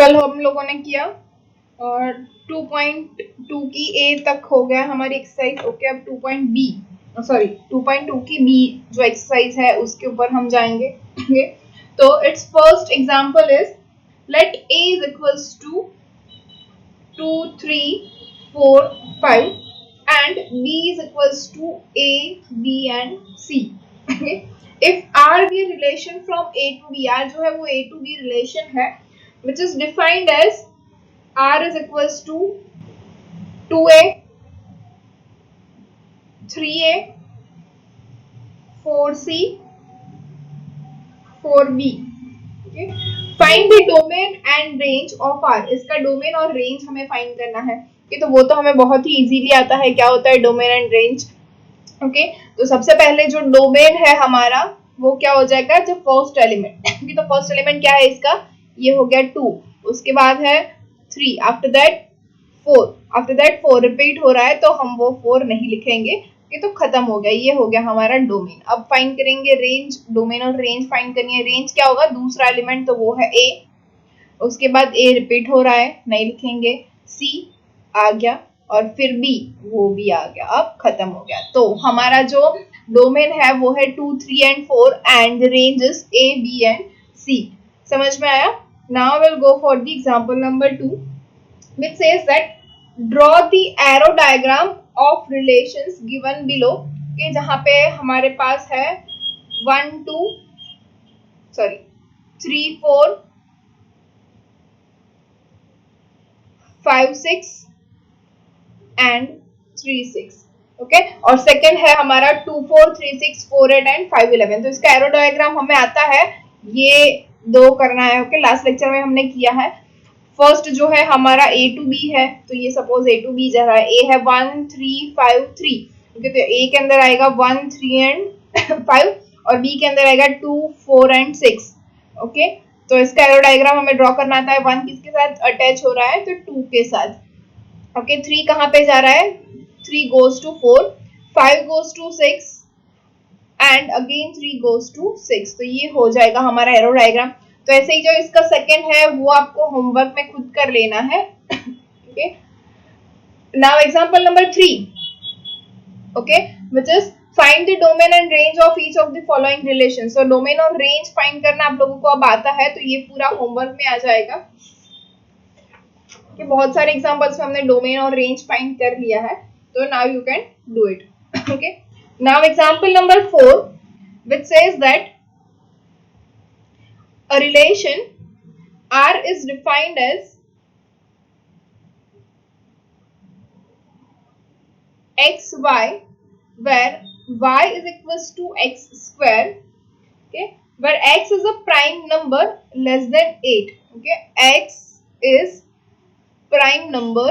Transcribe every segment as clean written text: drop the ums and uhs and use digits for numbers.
कल हम लोगों ने किया और 2.2 की ए तक हो गया हमारी एक्सरसाइज। ओके, अब 2.2 की बी जो एक्सरसाइज है उसके ऊपर हम जाएंगे। तो it's first example is let a is equals to 2, 3, 4, 5 and b is equals to a, b and c. Okay? If r be a relation from a to b, r जो है वो a to b relation है, which is defined as r is equals to 2a, 3a, 4c, 4b. Okay? Find the domain and range of r. इसका domain और range हमें find करना है। तो वो तो हमें बहुत ही इजीली आता है, क्या होता है डोमेन एंड रेंज। ओके, तो सबसे पहले जो डोमेन है हमारा वो क्या हो जाएगा, जो फर्स्ट एलिमेंट। तो फर्स्ट एलिमेंट क्या है इसका, ये हो गया 2, उसके बाद है 3, after that 4, after that 4 repeat हो रहा है तो हम वो 4 नहीं लिखेंगे, ये तो खत्म हो गया। ये हो गया हमारा डोमेन। अब फाइंड करेंगे रेंज, डोमेन और रेंज फाइंड करनी है। रेंज क्या होगा, दूसरा एलिमेंट तो वो है ए, उसके बाद ए रिपीट हो रहा है नहीं लिखेंगे, सी आ गया और फिर बी, वो भी आ गया, अब खत्म हो गया। तो हमारा जो डोमेन है वो है 2, 3 and 4 and range is A, B and C. समझ में आया? Now will go for the example number 2 which says that draw the arrow diagram of relations given below। के जहां पे हमारे पास है 1, 2 सॉरी 3, 4, 5, 6 एंड 3, 6। ओके, और सेकंड है हमारा 2, 4, 3, 6, 4, 8 एंड 5, 11। तो इसका एरो डायग्राम हमें आता है, ये दो करना है। ओके, लास्ट लेक्चर में हमने किया है। फर्स्ट जो है हमारा ए टू बी है, तो ये सपोज ए टू बी जा रहा है, ए है 1, 3, 5, 3। ओके, तो ए के अंदर आएगा 1, 3 एंड 5 और बी के अंदर आएगा 2, 4 एंड 6। ओके, तो इसका एरो डायग्राम हमें ड्रॉ करना आता है। 1 किसके साथ अटैच हो रहा है, तो 2 के साथ। ओके, 3 कहाँ पे जा रहा है, 3 goes to 4, 5 goes to 6 and again 3 goes to 6। तो ये हो जाएगा हमारा एरो डायग्राम। तो ऐसे ही जो इसका सेकंड है वो आपको होमवर्क में खुद कर लेना है। Okay, now example number 3, okay, which is find the domain and range of each of the following relations. तो डोमेन और रेंज फाइंड करना आप लोगों को अब आता है, तो ये पूरा होमवर्क में आ जाएगा कि बहुत सारे एग्जांपल्स में हमने डोमेन और रेंज फाइंड कर लिया है। तो now you can do it. Okay, now example number 4 which says that a relation R is defined as xy where y is equals to x square, okay, where x is a prime number less than 8. Okay, x is prime number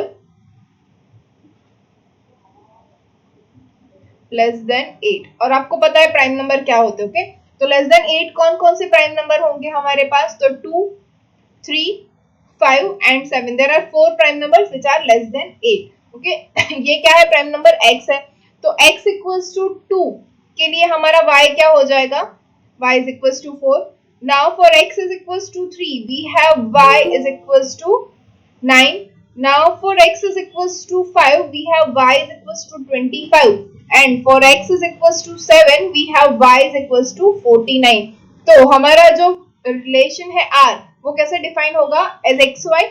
less than 8। और आपको पता है prime number क्या होते हैं। Okay, तो less than 8 कौन कौन से प्राइम नंबर होंगे हमारे पास, तो 2, 3, 5 and 7। There are 4 prime numbers which are less than 8। Okay, ये क्या है, प्राइम नंबर x है, तो x इक्वल्स टू 2 के लिए हमारा y क्या हो जाएगा, y is equals to 4। Now for x is equals to 3 we have y is equals to 9। Now for x is equals to 5 we have y is equals to 25 and for x is equals to 7 we have y is equals to 49। तो हमारा जो relation है r वो कैसे define होगा, as xy।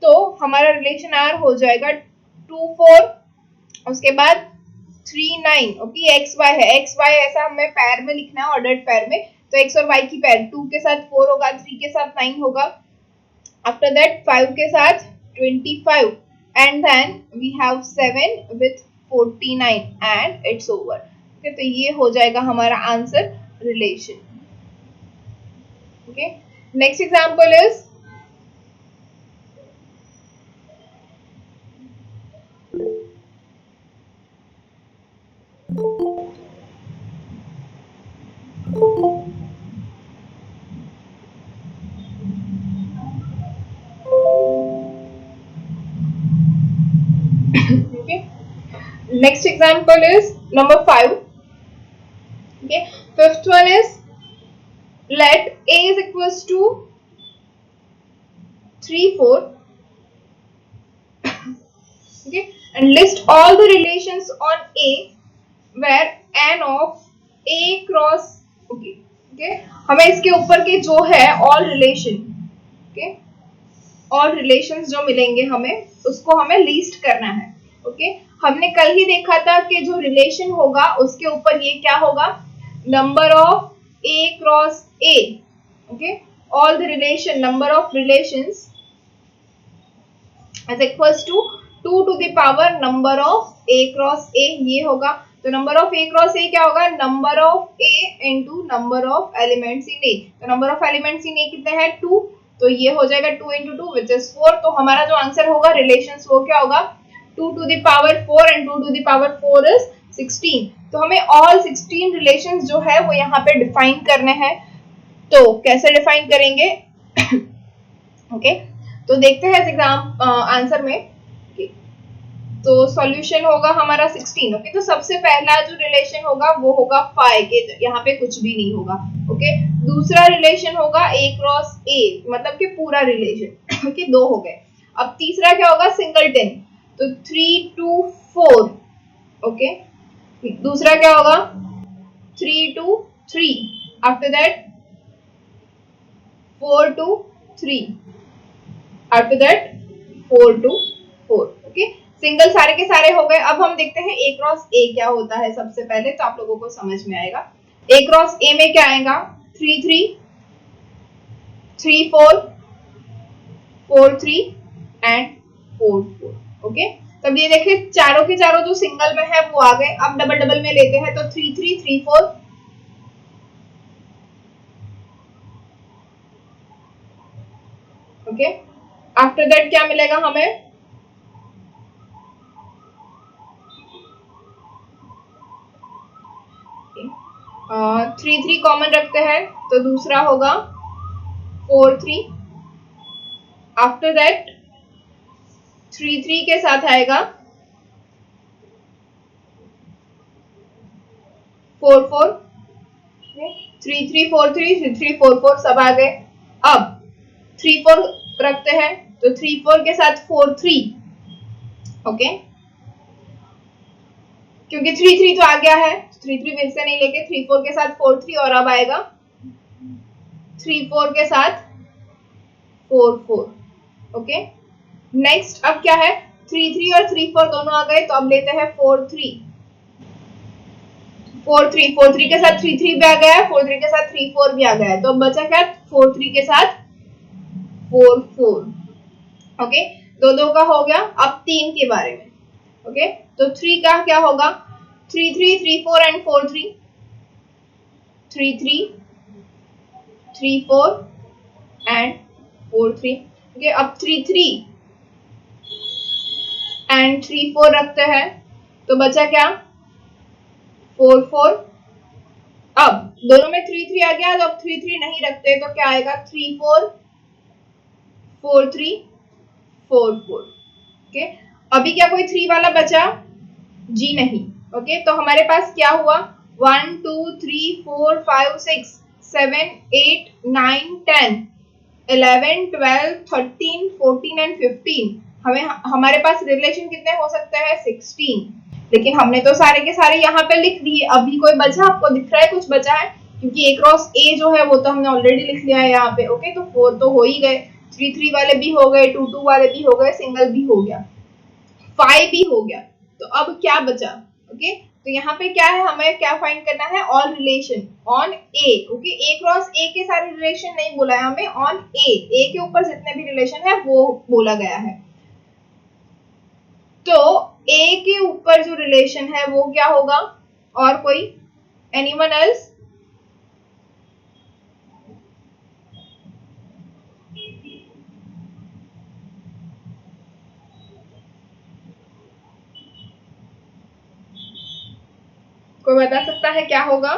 तो हमारा relation r हो जाएगा 2, 4 उसके बाद 3, 9। ओके, xy है, xy ऐसा हमें पैर में लिखना है, ऑर्डर्ड पैर में। तो x और y की पैर 2 के साथ 4 होगा, 3 के साथ 9 होगा, आफ्टर दैट 5 के साथ 25 and then we have 7 with 49 and it's over। okay, तो ये हो जाएगा हमारा answer relation. Okay, next example is next example is number 5। okay, fifth one is let a is equals to 3 4. Okay, and list all the relations on A where n of A cross. Okay, okay, हमें इसके ऊपर के जो है all relation, okay, all relations जो मिलेंगे हमें उसको हमें लिस्ट करना है. ओके, हमने कल ही देखा था कि जो रिलेशन होगा उसके ऊपर ये क्या होगा, number of A cross A. Okay, all the relation, number of relations as equals to 2 to the power number of A cross A. ये होगा. तो number of A cross A क्या होगा, number of A into number of elements in A. तो number of elements in A कितने हैं, 2. तो ये हो जाएगा 2 इंटू 2 विच इज 4. तो हमारा जो आंसर होगा रिलेशंस वो क्या होगा, 2 to the power 4 and 2 to the power 4 is 16. तो हमें ऑल 16 रिलेशंस जो है वो यहाँ पे डिफाइन करने हैं. तो कैसे डिफाइन करेंगे? ओके, तो देखते हैं एग्जाम आंसर में. तो सॉल्यूशन होगा हमारा 16. ओके, तो सबसे पहला जो रिलेशन होगा वो होगा फाई के, यहाँ पे कुछ भी नहीं होगा. ओके, दूसरा रिलेशन होगा A क्रॉस A, मतलब कि पूरा रिलेशन. ओके, 2 हो गए. अब तीसरा क्या होगा, सिंगलटन. तो 3 2 4. ओके, दूसरा क्या होगा, 3 2 3. After that 4 2 3. After that 4 2 4. Okay, single सारे के सारे हो गए. अब हम देखते हैं A क्रॉस A क्या होता है. सबसे पहले तो आप लोगों को समझ में आएगा. A क्रॉस A में क्या आएगा, 3 3 3 4 4 3 एंड 4 4. ओके, तब ये देखिए चारों के चारों जो सिंगल में है वो आ गए. अब डबल डबल में लेते हैं तो 3 3 3 4. ओके, आफ्टर दैट क्या मिलेगा हमें, 3 3 कॉमन रखते हैं तो दूसरा होगा 4 3. आफ्टर दैट 3 3 के साथ आएगा 4 4. 3 3 4 3 3 3 4 4 सब आ गए. अब 3 4 रखते हैं तो 3 4 के साथ 4 3. ओके, क्योंकि 3 3 तो आ गया है, 3 3 फिर से नहीं लेके 3 4 के साथ 4 3 और अब आएगा 3 4 के साथ 4 4. ओके, नेक्स्ट अब क्या है, 3 3 और 3 4 दोनों आ गए. तो अब लेते हैं 4 3 4 3. 4 3 के साथ 3 3 भी आ गया है, 4 3 के साथ 3 4 भी आ गया है. तो अब बचा क्या, 4 3 के साथ 4 4. ओके, दो दो का हो गया. अब 3 के बारे में. ओके, तो 3 का क्या होगा, 3 3 3 4 एंड 4 3. 3 3 3 4 एंड 4 3. ओके, अब 3 3 एंड 3 4 रखते हैं तो बचा क्या, 4 4. अब दोनों में 3 3 आ गया तो अब 3 3 नहीं रखते तो क्या आएगा, 3 4 4 3 4 4. ओके, अभी क्या कोई 3 वाला बचा, जी नहीं. ओके, तो हमारे पास क्या हुआ, 1 2 3 4 5 6 7 8 9 10 11 12 13 14 एंड 15. हमें हमारे पास रिलेशन कितने हो सकते हैं, 16. लेकिन हमने तो सारे के सारे यहाँ पे लिख दिए. अभी कोई बचा, आपको दिख रहा है कुछ बचा है, क्योंकि A क्रॉस A जो है वो तो हमने ऑलरेडी लिख लिया है यहाँ पे. ओके, तो 4 तो हो ही गए, 3 3 वाले भी हो गए, 2 2 वाले भी हो गए, सिंगल भी हो गया, 5 भी हो गया. तो अब क्या बचा, ओके, तो यहाँ पे क्या है, हमें क्या फाइंड करना है, all relation on A. Okay, A cross A के सारे रिलेशन नहीं बोला है हमें, ऑन A के ऊपर जितने भी रिलेशन है वो बोला गया है. तो A के ऊपर जो रिलेशन है वो क्या होगा, और कोई, एनीवन एल्स? कोई बता सकता है क्या होगा?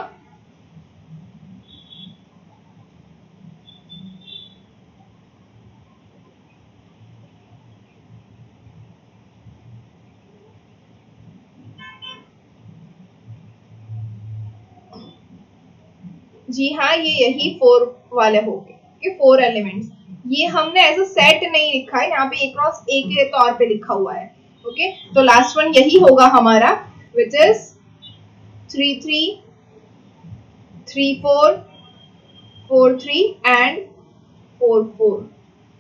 जी हाँ, ये यही 4 वाले हो गए, 4 एलिमेंट्स. ये हमने ऐसा सेट नहीं लिखा है, यहाँ पे a क्रॉस a के तौर पे लिखा हुआ है। ओके, तो लास्ट वन यही होगा हमारा, विच इज 3 3 3 4 4 3 एंड 4 4।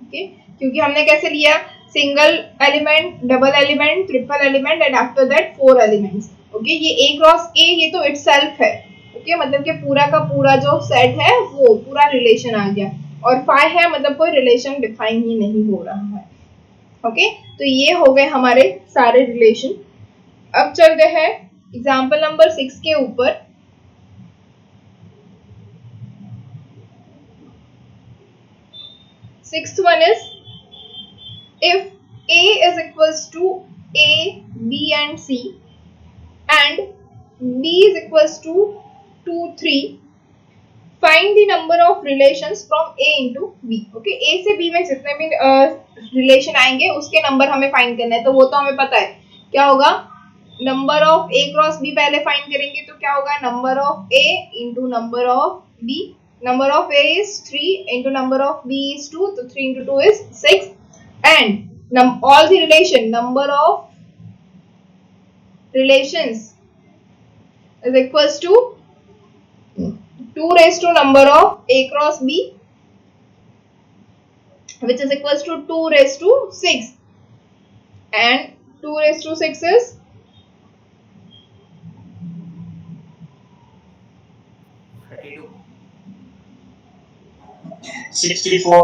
ओके, क्योंकि हमने कैसे लिया, single element, double element, triple element and after that 4 elements. Okay, ये a क्रॉस a ये तो इटसेल्फ है। ओके, मतलब कि पूरा का पूरा जो सेट है वो पूरा रिलेशन आ गया, और फाई है मतलब कोई रिलेशन डिफाइन ही नहीं हो रहा है। ओके, तो ये हो गए हमारे सारे रिलेशन। अब चलते हैं एग्जाम्पल नंबर 6 के ऊपर। Sixth one is, if A is equals to A, B and C and B is equals to 2, 3, find the number of relations from A into B। Okay, A से B में जितने भी relation आएंगे उसके number हमें find करना है, तो वो तो हमें पता है क्या होगा, number of A cross B पहले फाइंड करेंगे तो क्या होगा, number of A into number of B। Number of A is 3 into number of B is 2, so 3 into 2 is 6, and all the relation, number of relations is equals to 2 raised to number of A cross B, which is equals to 2 raised to 6, and 2 raised to 6 is 64.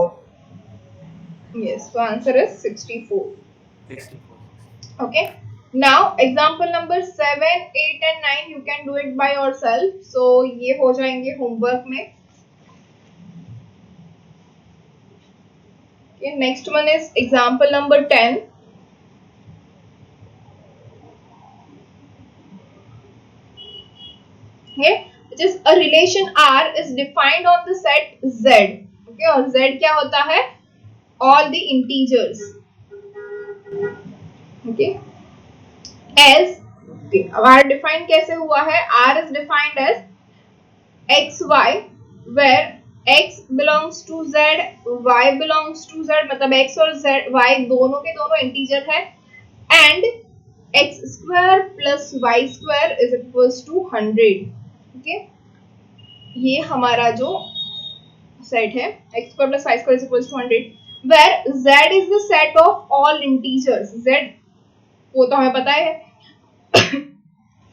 yes, so answer is 64. 64. Okay, now example number 7, 8 and 9 you can do it by yourself, so ये हो जाएंगे homework में। Okay, next one is example number 10. Okay, which is a relation R is defined on the set Z। Okay, और Z क्या होता है, all the integers। Okay, as okay, अब R define कैसे हुआ है, R is defined as x y where x belongs to z, y belongs to z, मतलब x और z y दोनों के दोनों इंटीजर है, and x square plus y square is equals to 100। okay, ये हमारा जो सेट है x square plus y square is equals to 100, where z is the set of all integers। z वो तो हमें पता है।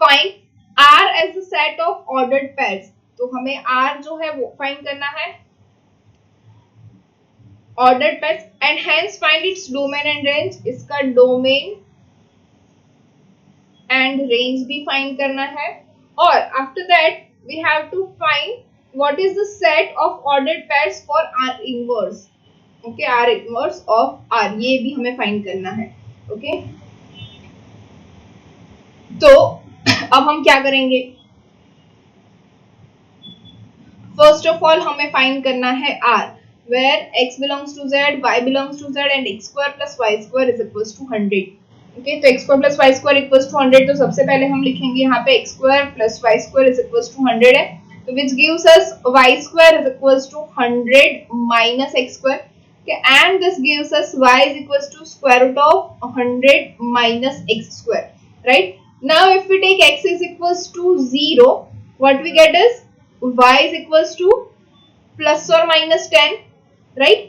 Find r as the set of ordered pairs, तो हमें r जो है वो फाइंड करना है ordered pairs, and hence find its domain and range। इसका डोमेन एंड रेंज भी फाइंड करना है, और after that we have to find what is the set of ordered pairs for R inverse. Okay, R inverse of R ये भी हमें find करना है। ओके, तो अब हम क्या करेंगे, फर्स्ट ऑफ ऑल हमें फाइंड करना है are, where x belongs to z, y belongs to z and x square plus y square is equals to 100। Okay, तो x square plus y square equals to 100, तो सबसे पहले हम लिखेंगे यहाँ पे x square plus y square is equals to 100 है, तो which gives us y square is equals to 100 minus x square। okay, and this gives us y is equals to square root of 100 minus x square। right, now if we take x is equals to 0, what we get is y is equals to plus or minus 10। right,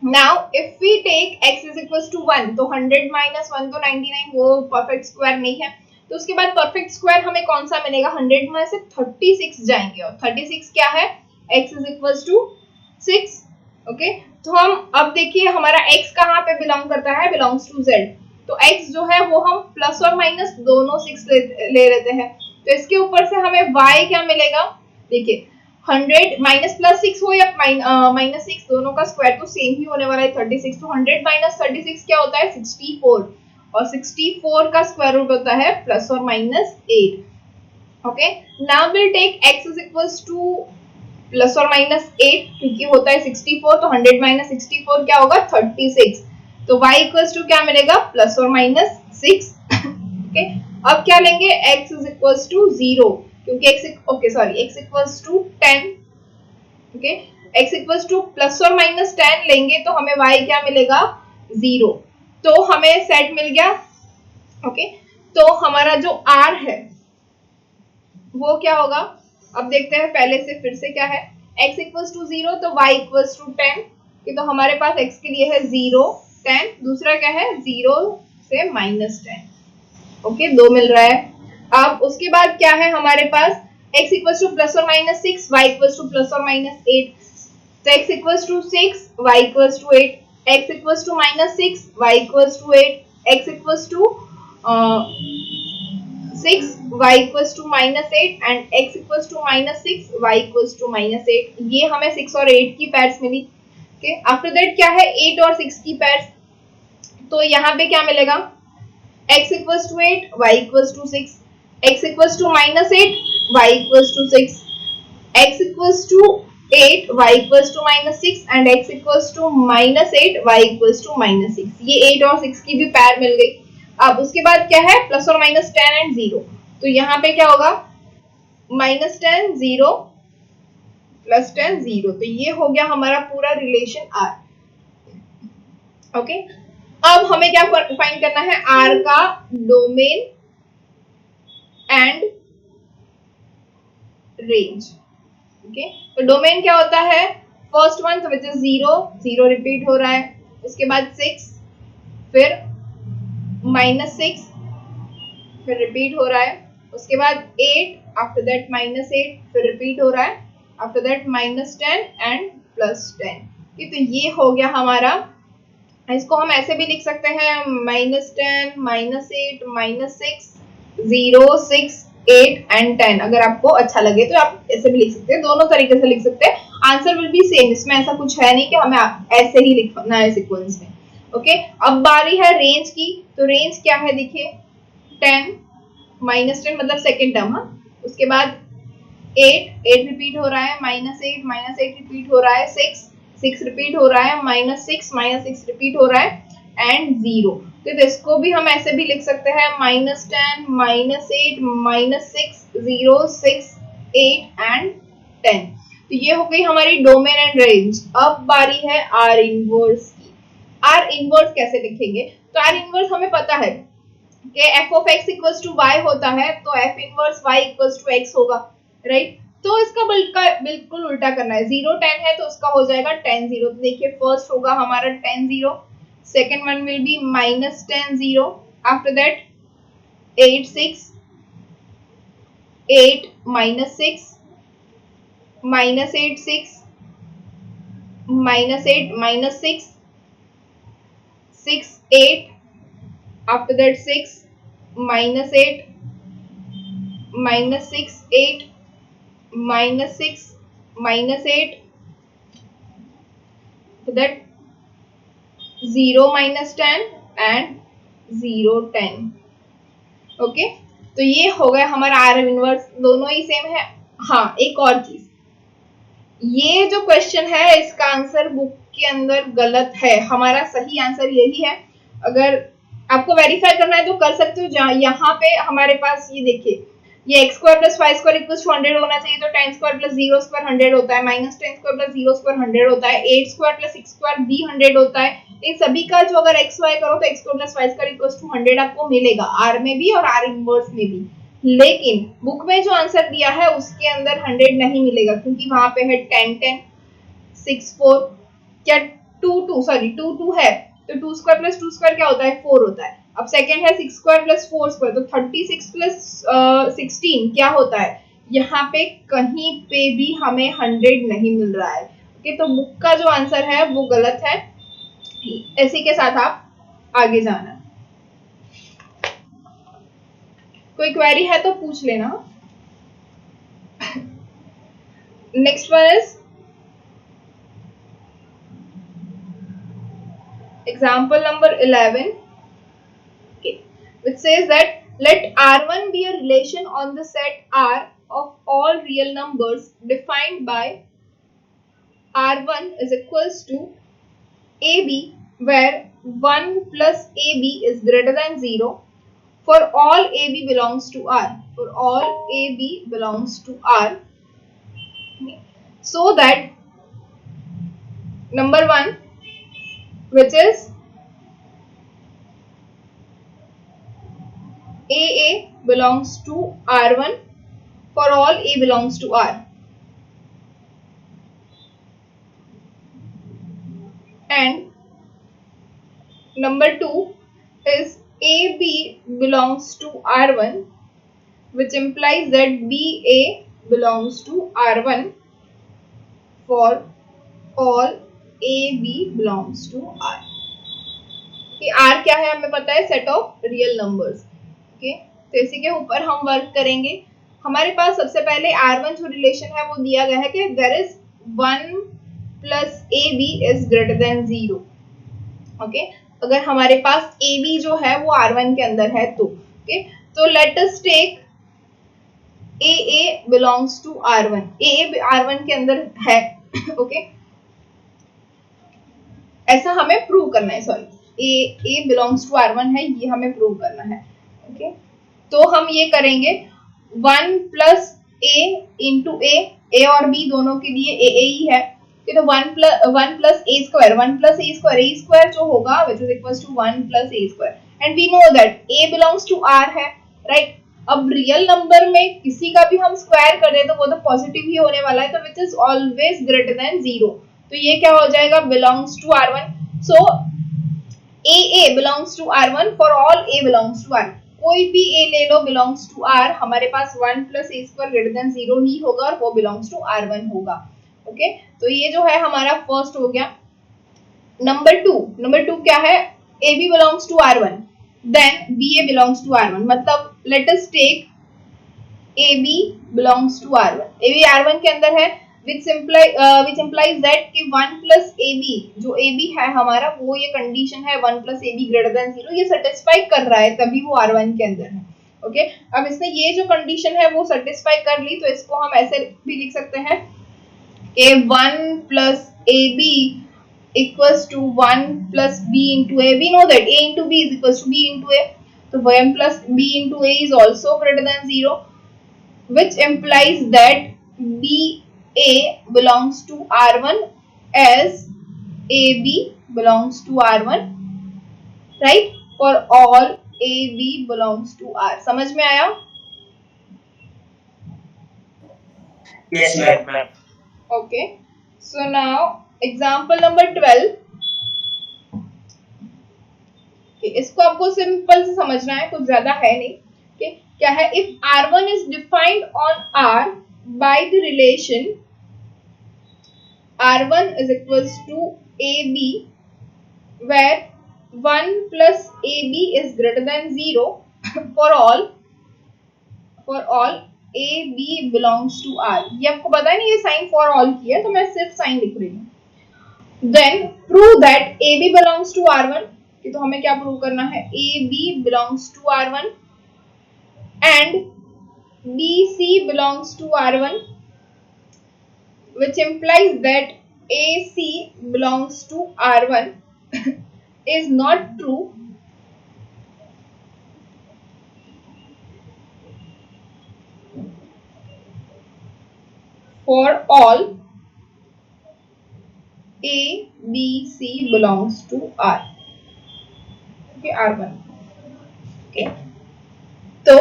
now if we take x is equals to 1, तो 100 minus 1 तो 99, वो perfect square नहीं है, तो उसके बाद perfect square हमें कौन सा मिलेगा, 100 में से 36 जाएंगे, और 36 क्या है, x is equals to 6। Okay, तो हम अब देखिए हमारा x कहाँ पे बिलोंग करता है, बिलोंग्स टू z, तो x जो है वो हम प्लस और माइनस दोनों 6 ले लेते हैं, तो इसके ऊपर से हमें y क्या मिलेगा, देखिए 100 माइनस प्लस 6 हो या माइनस 6, दोनों का स्क्वायर तो सेम ही होने वाला है 36, तो 100 माइनस 36 क्या होता है 64, और 64 का स्क्वायर रूट होता है प्लस और minus 8। Okay, now will take x is equals to plus और माइनस 8, क्योंकि होता है 64, तो 100 माइनस 64 क्या होगा 36, तो y इक्वल्स टू क्या मिलेगा प्लस और माइनस 6। ओके, अब क्या लेंगे x इज इक्वल्स टू 0, क्योंकि x equals to 10। Okay, x equals to plus और माइनस 10 लेंगे तो हमें y क्या मिलेगा 0। तो हमें सेट मिल गया। ओके, तो हमारा जो r है वो क्या होगा, अब देखते हैं पहले से फिर से क्या है, x इक्वल्स टू 0 तो y इक्वल्स टू 10, कि तो हमारे पास x के लिए है 0 10, दूसरा क्या है 0 से माइनस 10। ओके, दो मिल रहा है। अब उसके बाद क्या है हमारे पास, x इक्वल्स टू प्लस और minus 6 y equals to plus और माइनस 8, तो x equals to 6 y equals to 8, x equals to minus 6 y equals to 8, x equals to 6 y equals to minus 8 and x equals to minus 6 y equals to minus 8। ये हमें 6 और 8 की pairs मिली। Okay, after that क्या है 8 और 6 की pairs, तो यहाँ पे क्या मिलेगा, x equals to 8 y equals to 6, x equals to minus 8 y equals to 6, x equals to 8 y equals to minus 6 and x equals to minus 8 y equals to minus 6। ये 8 और 6 की भी पैर मिल गई। अब उसके बाद क्या है प्लस और माइनस 10 एंड 0, तो यहाँ पे क्या होगा माइनस 10 0 प्लस 10 0, तो ये हो गया हमारा पूरा रिलेशन R। ओके, अब हमें क्या फाइंड करना है, R का डोमेन एंड रेंज। ओके, तो डोमेन क्या होता है, first one which is 0 0 repeat हो रहा है, उसके बाद 6 फिर माइनस 6 फिर रिपीट हो रहा है, उसके बाद 8 आफ्टर दैट माइनस 8 फिर रिपीट हो रहा है, after that minus 10 and plus 10। तो ये हो गया हमारा, इसको हम ऐसे भी लिख सकते हैं माइनस 10 माइनस 8 माइनस 6 0 6 8 एंड 10। अगर आपको अच्छा लगे तो आप ऐसे भी लिख सकते हैं, दोनों तरीके से लिख सकते हैं, आंसर विल बी सेम। इसमें ऐसा कुछ है नहीं कि हमें ऐसे ही लिखना है सीक्वेंस में। ओके, अब बारी है रेंज की, तो रेंज क्या है देखिए 10 माइनस 10 मतलब सेकेंड टर्म, उसके बाद 8 रिपीट हो रहा है, माइनस 8 रिपीट हो रहा है, 6 रिपीट हो रहा है, माइनस 6 रिपीट हो रहा है एंड 0। तो इसको भी हम ऐसे भी लिख सकते हैं माइनस 10 माइनस 8 माइनस 6 0 6 8 एंड 10। तो ये हो गई हमारी डोमेन एंड रेंज। अब बारी है आर इनवर्स की। आर इनवर्स कैसे लिखेंगे, तो आर इनवर्स हमें पता है कि f of x equals to y होता है, तो f inverse y equals to x होगा, राइट। तो इसका बिल्कुल उल्टा करना है, 0 10 है तो उसका हो जाएगा 10 0। तो देखिए फर्स्ट होगा हमारा 10 0, second one will be minus 10 0, after that 8 6 8 minus 6 minus 8 6 minus 8 minus 6 6 8, after that 6 minus 8 minus 6 8 minus 6 minus 8, so that 0 minus 10 and 0 10। Okay, तो ये हो गया हमारा आर इनवर्स, दोनों ही सेम है। हाँ, एक और चीज, ये जो क्वेश्चन है इसका आंसर बुक के अंदर गलत है, हमारा सही आंसर यही है। अगर आपको वेरीफाई करना है तो कर सकते हो। यहाँ पे हमारे पास ये देखिए, ये x square plus y square equals to 100 होना चाहिए, तो 10 स्क्वायर प्लस 0 स्क्वायर 100 होता है, माइनस 10 स्क्वायर प्लस 0 स्क्वायर 100 होता है, 8 स्क्वायर प्लस 6 स्क्वायर भी 100 होता है। इन सभी का जो अगर x y करो तो x square plus y square equals to 100 आपको मिलेगा, आर में भी और आर इनवर्स में भी। लेकिन बुक में जो आंसर दिया है उसके अंदर 100 नहीं मिलेगा, क्योंकि वहां पे है 10 10 6 4 क्या 2 2 सॉरी 2 2 है, तो 2 स्क्वायर प्लस 2 स्क्वायर क्या होता है 4 होता है। अब सेकंड है 6 स्क्वायर प्लस 4 स्क्वायर, तो 36 प्लस 16 क्या होता है, यहाँ पे कहीं पे भी हमें 100 नहीं मिल रहा है। ओके, तो बुक का जो आंसर है वो गलत है। इसी के साथ आप आगे जाना, कोई क्वेरी है तो पूछ लेना। Next one is example number 11, okay, which says that let R1 be a relation on the set R of all real numbers defined by R1 is equals to AB, where 1 plus AB is greater than 0 for all AB belongs to R, for all AB belongs to R, so that number 1, which is AA belongs to R1 for all A belongs to R, and number 2 is AB belongs to R1, which implies that BA belongs to R1 for all AB belongs to R. कि R क्या है हमें पता है, set of real numbers. Okay, तो इसी के ऊपर हम वर्क करेंगे. हमारे पास सबसे पहले R1 जो रिलेशन है वो दिया गया है कि there is 1 plus AB is greater than 0. Okay, अगर हमारे पास AB जो है वो R1 के अंदर है तो ओके, तो let us take AA belongs to R1. AA R1 के अंदर है. ओके, ऐसा हमें प्रूव करना है. Sorry, A belongs to R1 है, ये हमें प्रूव करना है. ओके, तो हम ये करेंगे 1 प्लस A इंटू A और B दोनों के लिए AA ही है. तो 1 plus A square, 1 plus A square जो होगा which is equals to 1 plus A square. And we know that A belongs to R है, राइट. अब रियल नंबर में किसी का भी हम स्क्वायर कर दे तो वो तो पॉजिटिव ही होने वाला है, तो which is always greater than 0. तो ये क्या हो जाएगा, belongs to R1. So AA belongs to R1 for all A belongs to R. कोई भी A ले लो बिलोंग्स टू R, हमारे पास 1 plus A square greater than 0 ही होगा और वो बिलोंग्स टू R1 होगा. ओके, तो ये जो है हमारा फर्स्ट हो गया. नंबर टू क्या है, AB belongs to R1 then BA belongs to R1. मतलब let us take AB belongs to R1. AB R1 के अंदर है, which implies that कि 1 plus AB जो AB है हमारा, वो ये कंडीशन है 1 plus AB greater than 0, ये सेटिस्फाई कर रहा है, तभी वो R1 के अंदर है. ओके, अब इसने ये जो कंडीशन है वो सेटिस्फाई कर ली, तो इसको हम ऐसे भी लिख सकते हैं कि 1 plus AB equals to 1 plus B into A. We know that A into B is equals to B into A, so 1 plus B into A is also greater than 0, which implies that BA belongs to R1 as AB belongs to R1, right? For all AB belongs to R. समझ में आया? Yes, ma'am. Okay. So now example number 12. इसको आपको simple से समझना है, कुछ ज्यादा है नहीं. okay? क्या है, if R1 is defined on R by the relation R1 is equals to AB, where 1 plus AB is greater than 0 for all AB belongs to R. ये आपको पता है ना, ये साइन फॉर ऑल की है, तो मैं सिर्फ साइन लिख रही हूँ. Then prove that AB belongs to R1. तो हमें क्या प्रूव करना है, AB belongs to R1 and BC belongs to R1, which implies that AC belongs to R1 is not true for all A, B, C belongs to R. Okay, R1. Okay. तो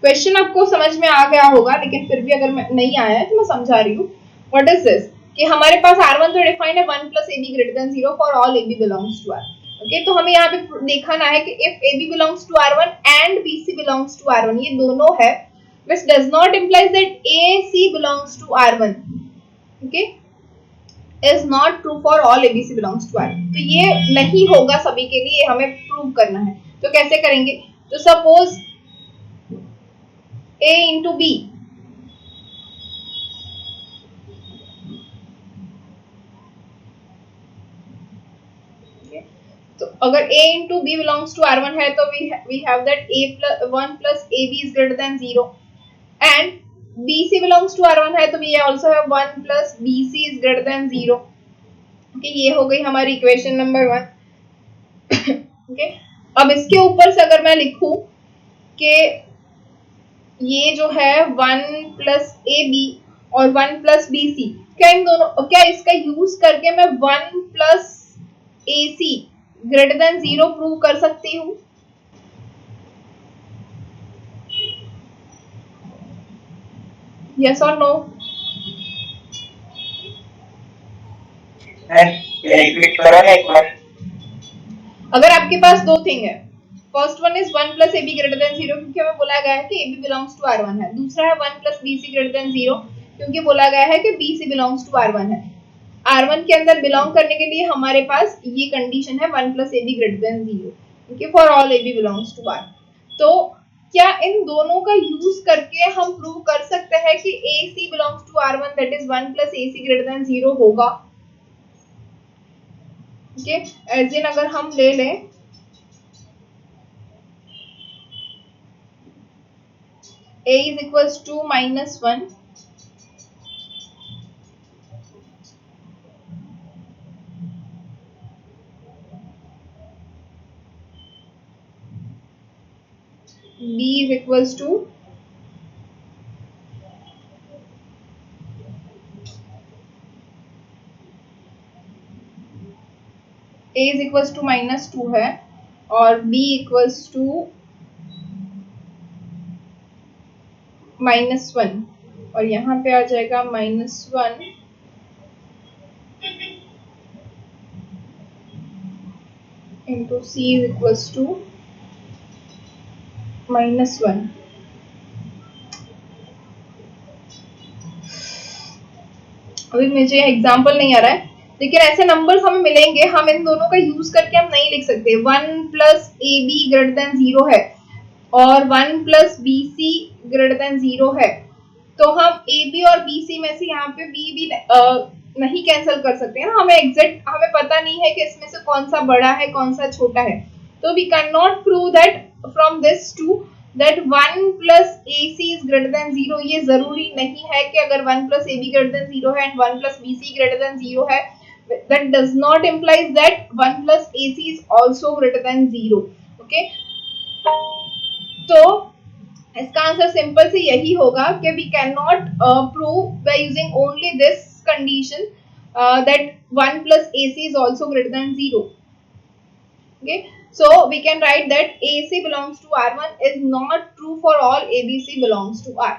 question आपको समझ में आ गया होगा, लेकिन फिर भी अगर नहीं आया है तो मैं समझा रही हूँ. व्हाट इज दिस, कि हमारे पास R1 तो डिफाइंड है 1 plus AB greater than 0 for all AB belongs to R. Okay, तो हमें यहाँ पे दिखाना है कि if AB belongs to R1 and BC belongs to R1, ये दोनों है, which does not imply that AC belongs to R1. okay, is not true for all ABC belongs to R. तो ये नहीं होगा सभी के लिए, हमें प्रूव करना है. तो कैसे करेंगे, तो suppose A into B, okay? तो अगर A into B belongs to R1 है तो we have that A plus 1 plus AB is greater than 0, and BC belongs to R1 है तो we also have 1 plus BC is greater than 0. okay, ये हो गई हमारी इक्वेशन नंबर 1. okay? अब इसके ऊपर से अगर मैं लिखूं कि ये जो है 1 plus AB और 1 plus BC, क्या इसका यूज करके मैं 1 plus AC greater than 0 prove कर सकती हूँ? यस और नो? रिपीट करो ना एक बार। अगर आपके पास दो थिंग है, first one is 1 plus AB greater than 0 क्योंकि हमें बोला गया है कि AB बिलोंग्स टू R1 है। दूसरा है 1 प्लस BC ग्रेटर देन 0 क्योंकि बोला गया है कि BC बिलोंग्स टू R1 है। R1 के अंदर बिलोंग करने के लिए हमारे पास ये कंडीशन है 1 प्लस AB ग्रेटर देन 0 क्योंकि for all AB belongs to R। तो क्या इन दोनों का यूज करके हम प्रूव कर सकते हैं कि AC belongs to R1 that is 1 plus AC greater than 0 होगा? ओके, एज इन अगर हम ले लें A is equals to -1, B is equals to A is equals to -2 है और B equals to -1 और यहाँ पे आ जाएगा -1 into C is equals to -1। अभी मुझे एग्जाम्पल नहीं आ रहा है लेकिन ऐसे नंबर्स हमें मिलेंगे, हम इन दोनों का यूज करके हम नहीं लिख सकते। 1 प्लस AB ग्रेटर देन 0 है और 1 प्लस BC ग्रेटर देन 0 है, तो हम AB और BC में से यहाँ पे B भी नहीं कैंसिल कर सकते हैं ना। हमें एग्जैक्ट हमें पता नहीं है कि इसमें से कौन सा बड़ा है कौन सा छोटा है, तो we can not prove that from this to that 1 plus AC is greater than 0। ये जरूरी नहीं है कि अगर 1 प्लस AB ग्रेटर देन 0 है and 1 plus BC greater than 0 है, that does not implies that 1 plus AC is also greater than 0। Okay, तो इसका आंसर सिंपल से यही होगा कि we can not prove by using only this condition that 1 plus AC is also greater than 0। Okay, so we can write that AC belongs to R1 is not true for all ABC belongs to R।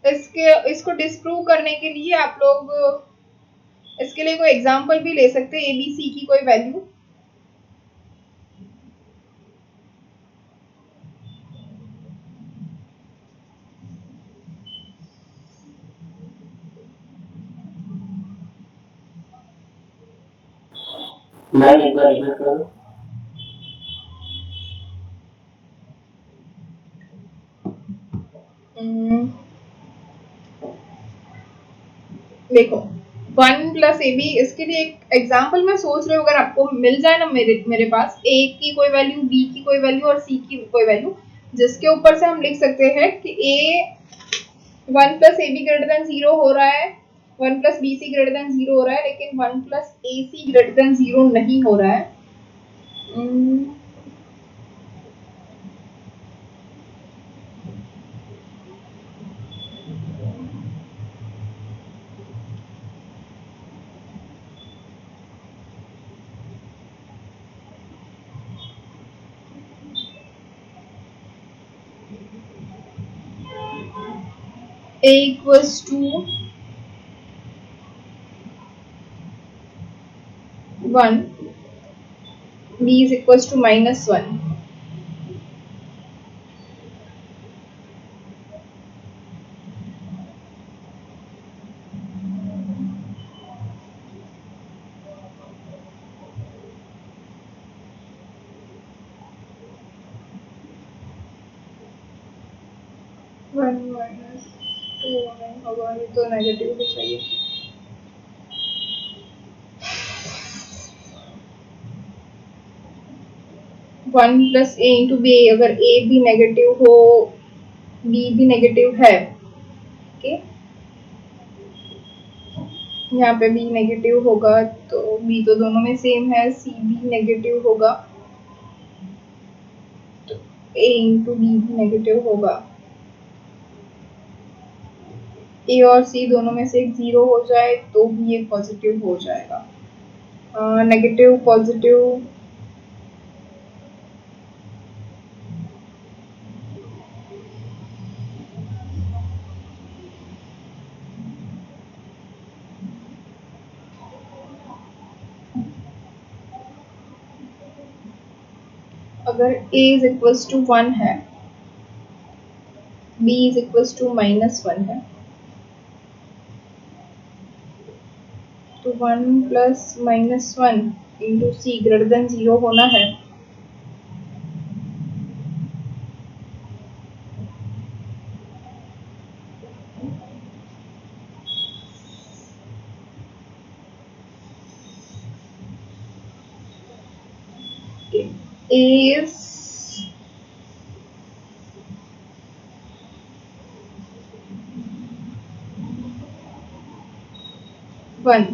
इसको disprove करने के लिए आप लोग इसके लिए कोई example भी ले सकते हैं, ABC की कोई वैल्यू। मैम एक बार रिपीट करो। देखो 1 प्लस AB, इसके लिए एक एग्जांपल मैं सोच रही हूँ, अगर आपको मिल जाए ना मेरे पास A की कोई वैल्यू, B की कोई वैल्यू और C की कोई वैल्यू, जिसके ऊपर से हम लिख सकते हैं कि A 1 plus AB greater than 0 हो रहा है, 1 प्लस BC ग्रेटर देन 0 हो रहा है, लेकिन 1 प्लस AC ग्रेटर देन 0 नहीं हो रहा है। A equals to 1, B is equals to -1। One minus two होगा, ये तो नेगेटिव भी चाहिए। वन प्लस ए इंटू बी, अगर ए भी नेगेटिव हो बी भी नेगेटिव है, ओके, यहाँ पे बी नेगेटिव होगा तो बी तो दोनों में सेम है, सी भी नेगेटिव होगा तो ए इंटू बी भी नेगेटिव होगा। ए और सी दोनों में से एक 0 हो जाए तो भी एक पॉजिटिव हो जाएगा। नेगेटिव पॉजिटिव अगर a इज इक्वल्स टू 1 है, b इज इक्वल्स टू -1 है, तो 1 प्लस -1 इंटू सी ग्रेटर देन 0 होना है। a is 1,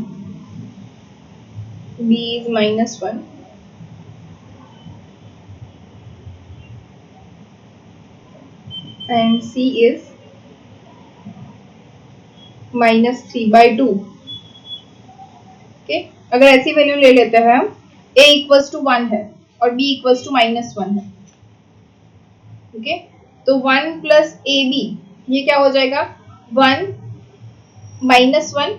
b is -1, and c is -3/2। Okay, अगर ऐसी वैल्यू ले लेते हैं हम, a इक्वल्स टू 1 है और b इक्वल्स टू -1 है। ओके, तो 1 प्लस ए बी, ये क्या हो जाएगा 1 -1,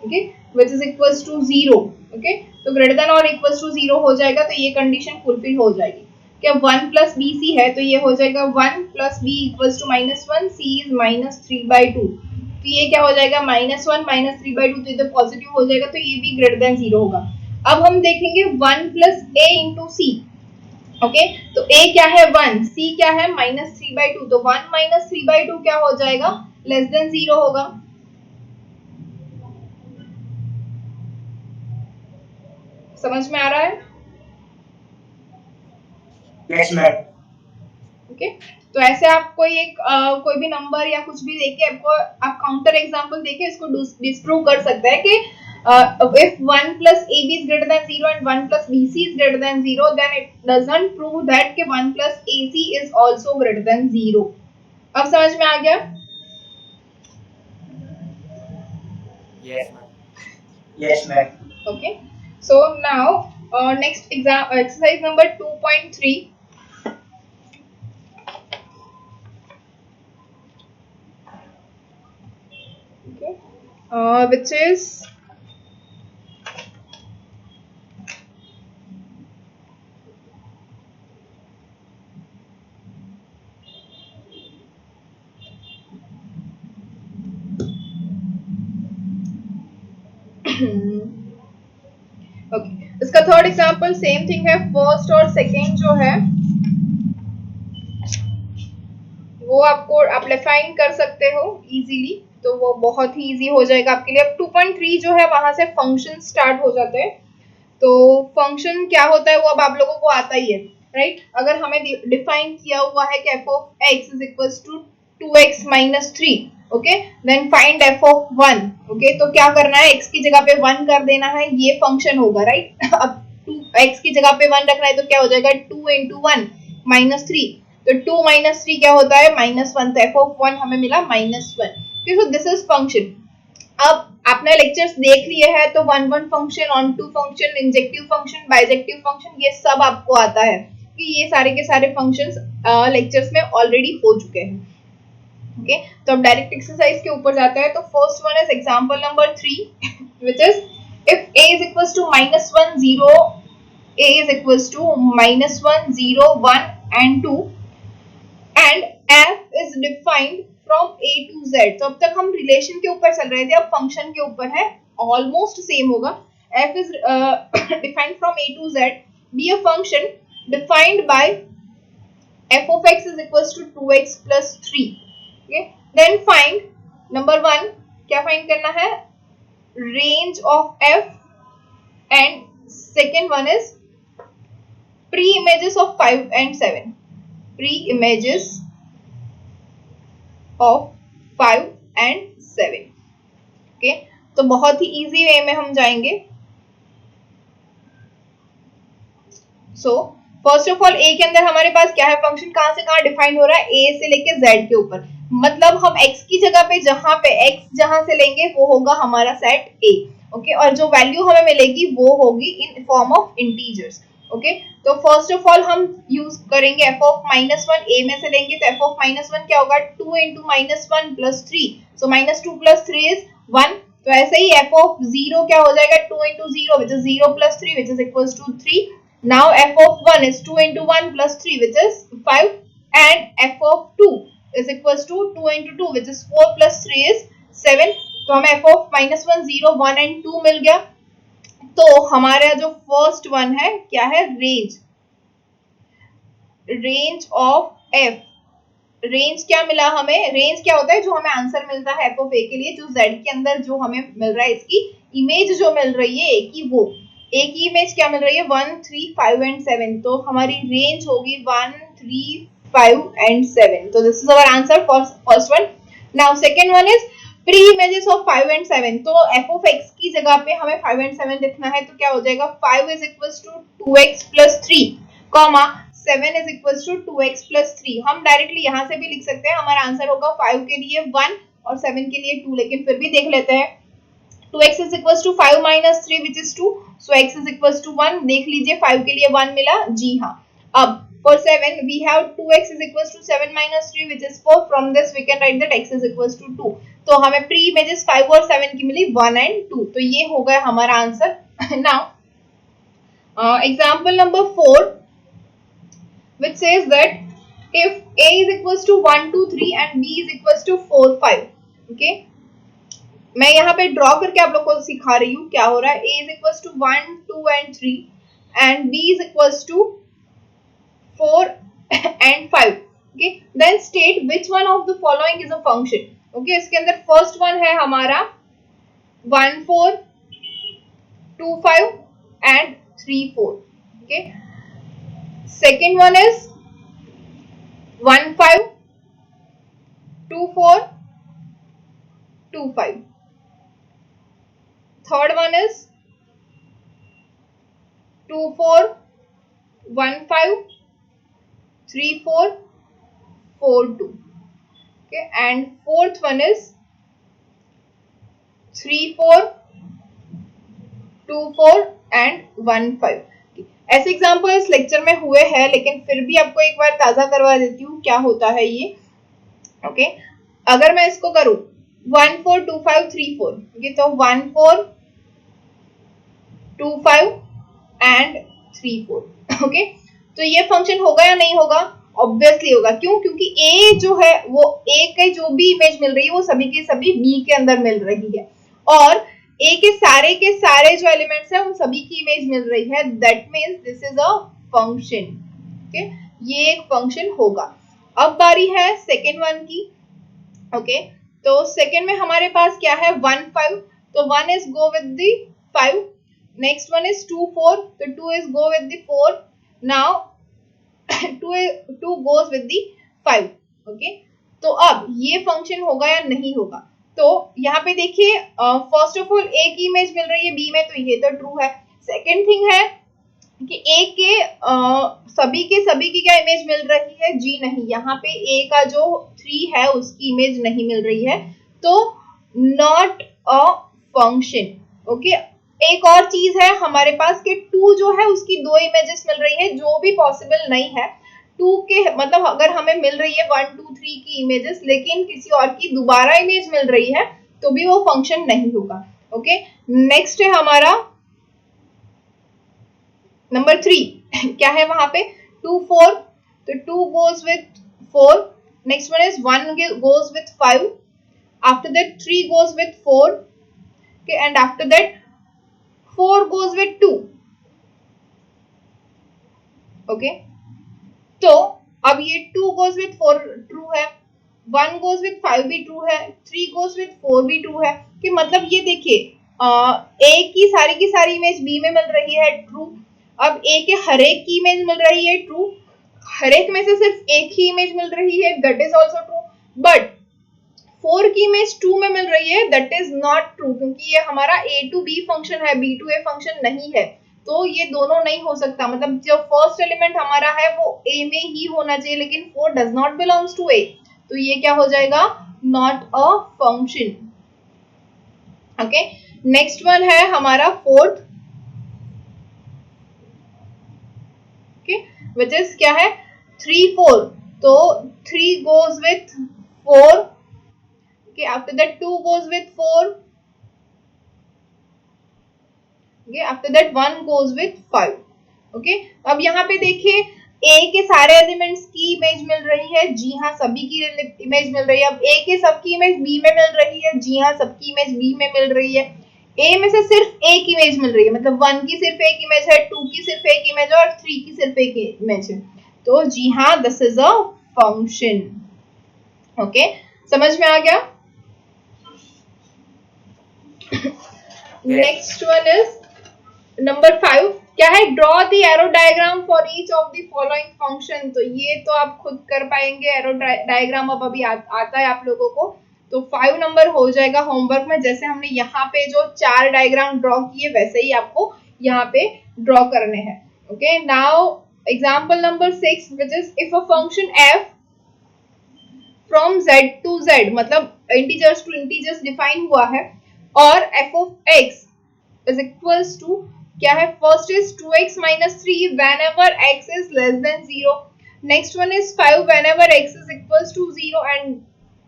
okay, which is equals to 0। Okay, तो ग्रेटर देन और इक्वल्स टू 0 हो जाएगा तो ये कंडीशन फुलफिल हो जाएगी। क्या 1 प्लस बी सी है तो ये हो जाएगा 1 plus B equals to -1, C is -3/2। तो ये क्या हो जाएगा -1 -3/2, तो ये तो पॉजिटिव हो जाएगा, तो ये भी ग्रेटर देन 0 होगा। अब हम देखेंगे 1 प्लस ए इंटू सी। ओके, तो a क्या है 1, c क्या है -3/2, तो 1 -3/2 क्या हो जाएगा लेस देन 0 होगा। समझ में आ रहा है? Yes ma'am. ओके, तो ऐसे आप कोई भी नंबर या कुछ भी देके आपको आप काउंटर एग्जांपल देके इसको डिस्प्रूव कर सकते हैं कि if 1 plus ab is greater than 0 and 1 plus bc is greater than 0, then it doesn't prove that कि 1 plus ac is also greater than 0। अब समझ में आ गया? Yes ma'am. Yes ma'am. Okay, so now next exercise number 2.3। okay, which is okay, इसका third example same thing है। First और second जो है वो आपको आप डिफाइन कर सकते हो इजीली, तो वो बहुत ही इजी हो जाएगा आपके लिए। अब 2.3 जो है वहां से फंक्शन स्टार्ट हो जाते हैं। तो फंक्शन क्या होता है वो अब आप लोगों को आता ही है, राइट? अगर हमें डिफाइन किया हुआ है कि f of x is equals to 2x minus 3, okay, then find f of 1। Okay, तो क्या करना है, x की जगह पे 1 कर देना है, ये फंक्शन होगा, राइट? अब 2x की जगह पे 1 रखना है तो क्या हो जाएगा 2 into 1 -3, तो 2 - 3 क्या होता है -1, तो f of 1 हमें मिला -1। So this is function. अब आपने लेक्चर्स देख लिए हैं तो 1 function, onto function, injective function, bijective function, ये सब आपको आता है कि ये सारे के सारे फंक्शंस लेक्चर्स में ऑलरेडी हो चुके हैं। ओके, तो अब डायरेक्ट एक्सरसाइज के ऊपर जाता है। तो first one is example number 3, which is if a is equals to -1 0, a is equals to -1 0 1 and 2 and f is defined from a to z। तो अब तक हम रिलेशन के ऊपर चल रहे थे, अब फंक्शन के ऊपर है, ऑलमोस्ट सेम होगा। f is defined from a to z, be a function defined by f of x is equals to 2x plus 3। okay, then find number 1, क्या फाइंड करना है, range of f, and second one is pre-images of 5 and 7, pre-images of 5 and 7। Okay, तो बहुत ही easy way में हम जाएंगे। So first of all ए के अंदर हमारे पास क्या है, फंक्शन कहां से कहां डिफाइन हो रहा है, ए से लेके जेड के ऊपर। मतलब हम x की जगह पे जहां पे x जहां से लेंगे वो होगा हमारा सेट A, ओके, और जो वैल्यू हमें मिलेगी वो होगी in form of integers, okay. तो फर्स्ट ऑफ ऑल हम यूज करेंगे f ऑफ -1 A में से लेंगे, तो f ऑफ -1 क्या होगा 2 into -1 plus 3, so -2 plus 3 is 1, तो ऐसे ही f of 0 क्या हो जाएगा 2 into 0 which is 0 plus 3 which is equals to 3, now f of 1 is 2 into 1 plus 3 which is 5, and f of 2 is equals to 2 into 2 which is 4 plus 3 is 7, तो हमें f of -1 0 1 and 2 मिल गया। तो हमारा जो first one है क्या है range of f, range क्या मिला हमें, रेंज क्या होता है जो हमें आंसर मिलता है f ऑफ a के लिए, जो z के अंदर जो हमें मिल रहा है इसकी इमेज जो मिल रही है a की, वो a की इमेज क्या मिल रही है 1 3 5 एंड 7, तो हमारी रेंज होगी 1 3 5 एंड 7, तो this is our answer for first one. Now second one is pre images of 5 and 7, तो f ऑफ x की जगह पे हमें 5 एंड 7 लिखना है, तो क्या हो जाएगा 5 is equals to 2x plus 3, comma 7 is equals to 2x plus 3, हम डायरेक्टली यहाँ से भी लिख सकते हैं, हमारा आंसर होगा 5 के लिए 1 और 7 के लिए 2, लेकिन फिर भी देख लेते हैं। 2x is equals to 5 minus 3 which is 2, so x is equals to 1, देख लीजिए 5 के लिए 1 मिला, जी हाँ। अब for 7 we have 2x is equals to 7 minus 3 which is 4, from this we can write that x is equals to 2, तो हमें pre images 5 और 7 की मिली 1 एंड 2, तो ये हो गया हमारा answer. Now example number 4 which says that if a is equals to 1 2 3 and b is equals to 4 5, okay, मैं यहाँ पे ड्रॉ करके आप लोग को सिखा रही हूँ क्या हो रहा है, a is equals to 1 2 and 3 and b is equals to 4 and 5, okay, then state which one of the following is a function, okay, इसके अंदर फर्स्ट वन है हमारा 1 4 2 5 and 3 4, okay, second one is 1 5 2 4 2 5, third one is 2 4 1 5 3 4 4 2, okay, and fourth one is 3 4 2 4 and 1 5। ऐसे example इस lecture में हुए हैं, लेकिन फिर भी आपको एक बार ताजा करवा देती हूँ क्या होता है ये, ओके। अगर मैं इसको करूँ 1 4 2 5 3 4, okay, तो 1 4 2 5 एंड 3 4, ओके, तो ये फंक्शन होगा या नहीं होगा, ऑब्वियसली होगा, क्यों, क्योंकि a जो है वो a के जो भी इमेज मिल रही है वो सभी के सभी b के अंदर मिल रही है, और a के सारे जो एलिमेंट्स हैं उन सभी की इमेज मिल रही है, that means this is a function, okay, ये एक फंक्शन होगा। अब बारी है सेकेंड वन की, ओके, तो सेकेंड में हमारे पास क्या है 1 5, तो 1 is go with the 5, next one is 2 4, तो 2 is go with the 4, now 2 goes with the 5, okay, तो अब ये फंक्शन होगा या नहीं होगा, तो यहाँ पे देखिए फर्स्ट ऑफ ऑल a की इमेज मिल रही है b में, तो ये तो ट्रू है। सेकेंड थिंग है कि a के सभी की क्या इमेज मिल रही है, जी नहीं, यहाँ पे a का जो 3 है उसकी इमेज नहीं मिल रही है, तो नॉट अ फंक्शन, ओके। एक और चीज है हमारे पास कि 2 जो है उसकी 2 इमेजेस मिल रही है, जो भी पॉसिबल नहीं है 2 के, मतलब अगर हमें मिल रही है 1 2 3 की इमेजेस लेकिन किसी और की दोबारा इमेज मिल रही है तो भी वो फंक्शन नहीं होगा, ओके। नेक्स्ट है हमारा नंबर 3, क्या है वहां पे 2 4, तो 2 goes with 4, next one is 1 goes with 5, after that 3 goes with 4, okay, and after that 4 goes with 2, okay, तो अब ये 2 goes with 4 ट्रू है, 1 goes with 5 भी ट्रू है, 3 goes with 4 भी ट्रू है, कि मतलब ये देखिए a की सारी इमेज b में मिल रही है, ट्रू। अब a के हर एक की इमेज मिल रही है, ट्रू। हर एक में से सिर्फ एक ही इमेज मिल रही है, that is also true. But 4 की इमेज 2 में मिल रही है, दैट इज नॉट ट्रू, क्योंकि ये हमारा a to b फंक्शन है, b to a फंक्शन नहीं है, तो ये दोनों नहीं हो सकता। मतलब जो फर्स्ट एलिमेंट हमारा है वो a में ही होना चाहिए, लेकिन 4 does not belongs to a, तो ये क्या हो जाएगा, not a function. Okay, next one है हमारा फोर्थ, ओके, विच इज क्या है 3 4, तो 3 goes with 4, okay, after that 2 goes with 4, okay, after that 1 goes with 5, okay। अब यहाँ पे देखिए A के सारे एलिमेंट्स की इमेज मिल रही है, जी हाँ सभी की इमेज मिल रही है। अब A के सबकी इमेज B में मिल रही है, जी हाँ सबकी इमेज B में मिल रही है। A में से सिर्फ एक इमेज मिल रही है, मतलब 1 की सिर्फ एक इमेज है, 2 की सिर्फ एक इमेज है और 3 की सिर्फ एक इमेज है, तो जी हाँ this is a function. Okay, समझ में आ गया। नेक्स्ट वन इज नंबर 5, क्या है, draw the arrow diagram for each of the following function. तो ये तो आप खुद कर पाएंगे, एरो डायग्राम अब अभी आता है आप लोगों को। तो 5 नंबर हो जाएगा होमवर्क में, जैसे हमने यहाँ पे जो 4 डायग्राम ड्रॉ किए वैसे ही आपको यहाँ पे ड्रॉ करने हैं। Okay, now example number 6 which is if a function f from z to z, मतलब इंटीजर्स टू इंटीजर्स डिफाइन हुआ है, और f of x is equals to क्या है, first is 2x minus 3 whenever x is less than 0, next one is 5 whenever x is equals to 0 and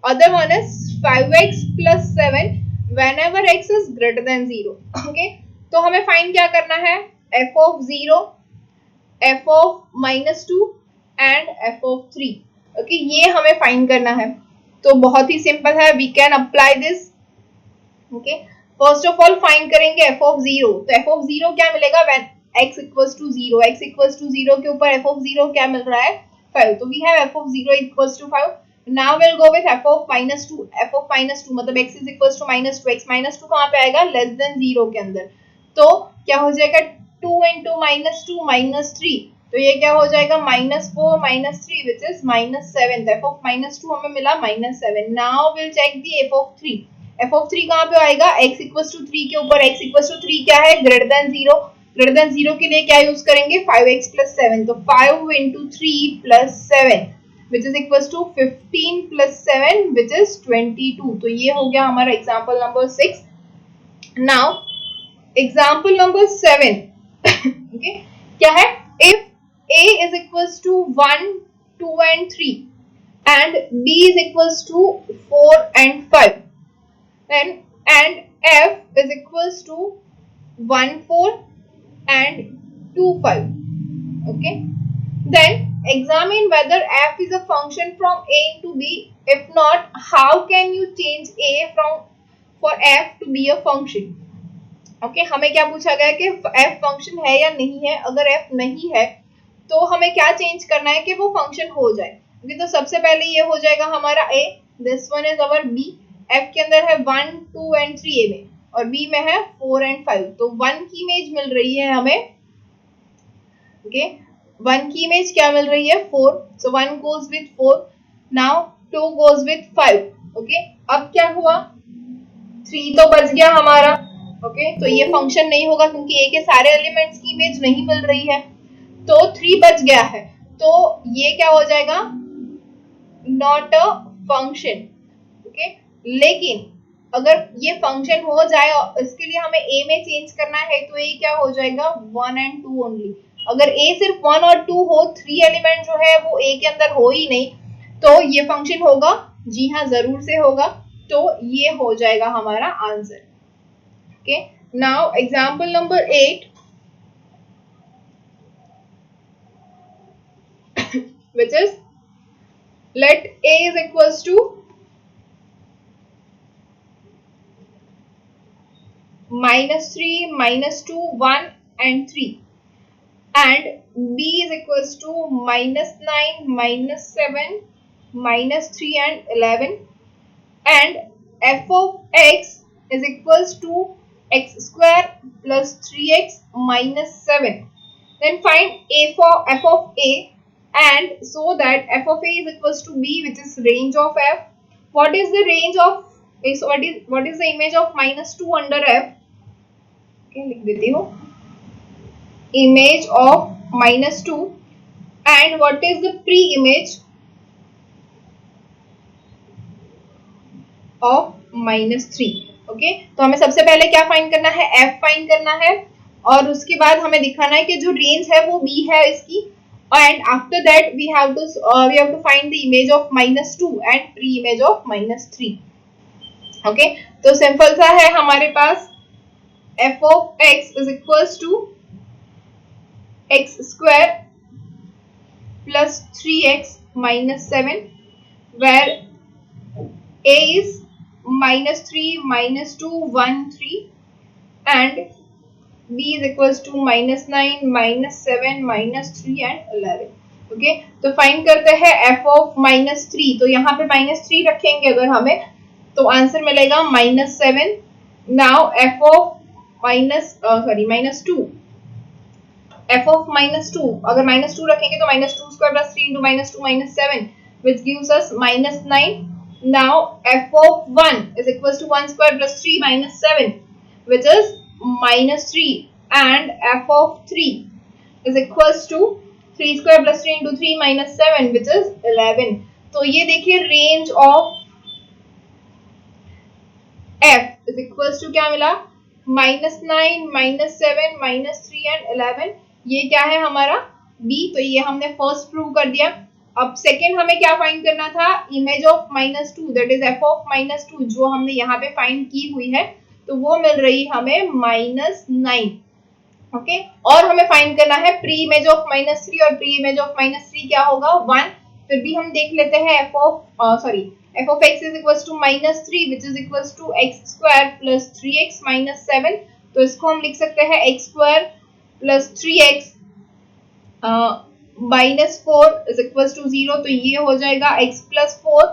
other one is 5x plus 7 whenever x is greater than 0। okay, तो हमें find क्या करना है, f of 0, f of minus 2 and f of 3। Okay, ये हमें find करना है, तो बहुत ही सिंपल है, we can apply this. Okay, first of all find करेंगे f of 0, तो f of 0 क्या मिलेगा, when x equals to 0, x equals to 0 के ऊपर f of 0 क्या मिल रहा है, 5, तो we have f of 0 equals to 5। Now will go with f of minus 2, f of minus 2 मतलब x is equals to minus 2, x minus 2 कहाँ पे आएगा, लेस देन 0 के अंदर, तो क्या हो जाएगा 2 into minus 2 minus 3, तो ये क्या हो जाएगा -4 minus 3 which is -7, f of minus 2 हमें मिला -7। Now will check the f of 3, f of 3 कहाँ पे आएगा, x equals to 3 के ऊपर, x equals to 3 क्या है, ग्रेटर देन 0, ग्रेटर देन 0 के लिए क्या यूज करेंगे, 5x plus 7, तो 5 into 3 plus 7 which is equals to 15 plus 7 which is 22। तो ये हो गया हमारा example number 6। Now example number 7 okay, क्या है, if a is equals to 1 2 and 3 and b is equals to 4 and 5 then and f is equals to 1 4 and 2 5, okay, then examine whether f is a function from a to b, if not how can you change a from for f to be a function। Okay, हमें क्या पूछा गया कि f function है या नहीं है, अगर f नहीं है तो हमें क्या चेंज करना है कि वो फंक्शन हो जाए। ओके, तो सबसे पहले ये हो जाएगा हमारा a, this one is our b, f के अंदर है 1 2 एंड 3 a में और b में है 4 एंड 5, तो 1 की इमेज मिल रही है हमें। ओके, 1 की इमेज क्या मिल रही है, 4, सो 1 goes with 4, now 2 goes with 5। Okay, अब क्या हुआ, 3 तो बच गया हमारा। ओके, तो ये फंक्शन नहीं होगा क्योंकि a के सारे एलिमेंट्स की इमेज नहीं मिल रही है, तो 3 बच गया है, तो ये क्या हो जाएगा, नॉट अ फंक्शन। ओके, लेकिन अगर ये फंक्शन हो जाए और इसके लिए हमें a में चेंज करना है तो ये क्या हो जाएगा 1 and 2 ओनली। अगर a सिर्फ 1 और 2 हो, 3 एलिमेंट जो है वो a के अंदर हो ही नहीं, तो ये फंक्शन होगा, जी हाँ जरूर से होगा, तो ये हो जाएगा हमारा answer. Okay, now example number 8 which is let a is equals to -3 -2 1 and 3 and b is equals to -9 -7 -3 and 11 and f of x is equals to x square plus 3x minus 7, then find a for f of a and so that f of a is equals to b which is range of f। what is the range of so what is the image of -2 under f, okay, लिख देती हूँ, image of -2 and what is the pre-image, of -3। Okay, तो हमें सबसे पहले क्या find करना है, f फाइंड करना है, और उसके बाद हमें दिखाना है कि जो रेंज है वो b है इसकी, and after that we have to find the image of -2 and pre image of -3। Okay, तो सिंपल सा है हमारे पास f of x is equals to x square plus 3x minus 7, where a is -3, -2, 1, 3 and b is equals to -9, -7, -3 and 11। Okay, तो find करते हैं f of -3। तो यहाँ पे -3 रखेंगे अगर हमें, तो आंसर मिलेगा -7। Now f of -2, f of -2, अगर -2 रखेंगे तो -2 square plus 3 into -2 -7, which gives us -9। Now f of 1 is equals to 1 square plus 3 -7, which is -3, and f of 3 is equals to 3 square plus 3 into 3 -7, which is 11। तो ये देखिए range of f is equals to क्या मिला, -9, -7, -3 and 11। ये क्या है हमारा b, तो ये हमने फर्स्ट प्रूव कर दिया। अब सेकेंड हमें क्या फाइंड करना था, image of -2, that is f of -2, जो हमने यहाँ पे फाइंड की हुई है, तो वो मिल रही हमें -9। ओके, और हमें फाइंड करना है प्री इमेज ऑफ -3, और प्री इमेज ऑफ -3 क्या होगा, 1। फिर भी हम देख लेते हैं f of x is equals to -3, which is equals to x square plus 3x minus 7। तो इसको हम लिख सकते हैं x square plus 3x minus 4 is equals to 0। तो ये हो जाएगा x plus 4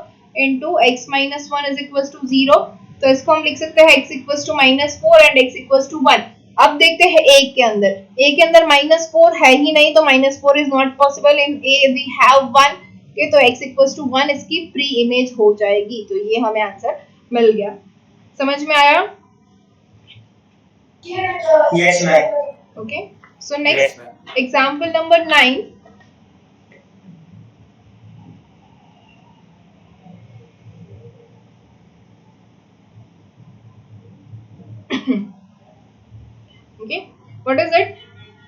into x minus 1 is equals to 0। तो इसको हम लिख सकते हैं x equals to -4 and x equals to 1। अब देखते हैं a के अंदर, a के अंदर -4 है ही नहीं, तो -4 is not possible in a, we have 1। okay, तो x equals to 1 इसकी प्री इमेज हो जाएगी। तो ये हमें आंसर मिल गया। समझ में आया? Yes, ma'am. Okay, so next example number 9। Okay, what is it?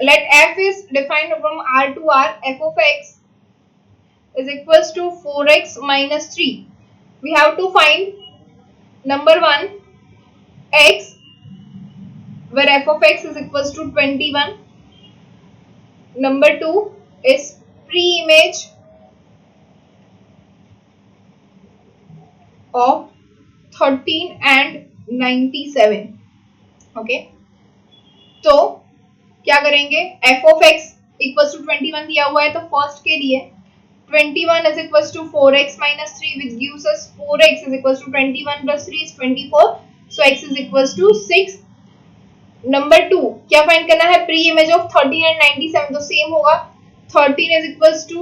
Let f is defined from R to R, f of x is equals to 4x minus 3। We have to find number 1 x, where f of x is equals to 21। Number 2 is pre-image of 13 and 97। okay, तो क्या करेंगे, f of x equals to 21 दिया हुआ है, तो first के लिए 21 is equals to 4x minus 3, which gives us 4x is equals to 21 plus 3 is 24, so x is equals to 6। Number 2 क्या फाइंड करना है, प्री इमेज ऑफ 13 एंड 97। तो सेम होगा, 13 is equals to